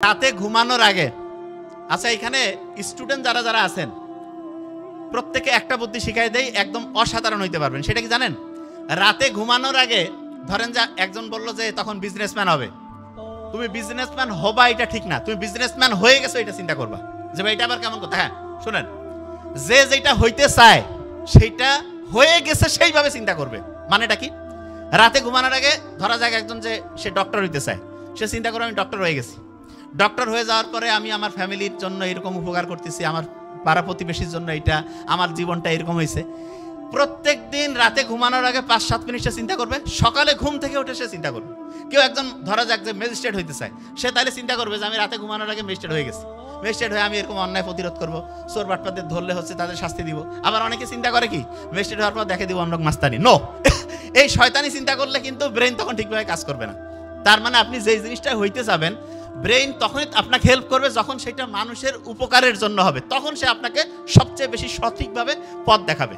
রাতে ঘুমানোর আগে, আচ্ছা এখানে স্টুডেন্ট যারা যারা আছেন প্রত্যেকে একটা বুদ্ধি শিখাই দেই, একদম অসাধারণ হইতে পারবেন। সেটা কি জানেন? রাতে ঘুমানোর আগে ধরেন যে একজন বললো যে তখন বিজনেসম্যান হবে, তুমি বিজনেসম্যান হবা এটা ঠিক না, তুমি বিজনেসম্যান হয়ে গেছো এটা চিন্তা করবা যে ভাই এটা আবার কেমন কথা। হ্যাঁ শুনেন, যে যেটা হইতে চায় সেইটা হয়ে গেছে সেইভাবে চিন্তা করবে। মানেটা কি? রাতে ঘুমানোর আগে ধরা যাক একজন যে সে ডক্টর হইতে চায়, সে চিন্তা করে আমি ডক্টর হয়ে গেছি, ডক্টর হয়ে যাওয়ার পরে আমি আমার ফ্যামিলির জন্য এরকম উপকার করতেছি, আমার পাড়া প্রতিবেশীর জন্য এটা, আমার জীবনটা এরকম হয়েছে। প্রত্যেক দিন রাতে ঘুমানোর আগে 5-7 মিনিট সে চিন্তা করবে, সকালে ঘুম থেকে উঠে সে চিন্তা করবে। কেউ একজন ধরা যাক যে ম্যাজিস্ট্রেট হইতে চায়, সে তাহলে চিন্তা করবে যে আমি রাতে ঘুমানোর আগে ম্যাজিস্ট্রেট হয়ে গেছি, ম্যাজিস্ট্রেট হয়ে আমি এরকম অন্যায় প্রতিরোধ করবো, চোর বাটপাদের ধরলে হচ্ছে তাদের শাস্তি দিব। আবার অনেকে চিন্তা করে কি ম্যাজিস্ট্রেট হওয়ার পর দেখে দিব অন্য মাস্তানি। নো, এই শয়তানি চিন্তা করলে কিন্তু ব্রেন তখন ঠিকভাবে কাজ করবে না। তার মানে আপনি যেই জিনিসটা হইতে যাবেন, ব্রেইন তখনই আপনাকে হেল্প করবে যখন সেটা মানুষের উপকারের জন্য হবে, তখন সে আপনাকে সবচেয়ে বেশি সঠিকভাবে পথ দেখাবে।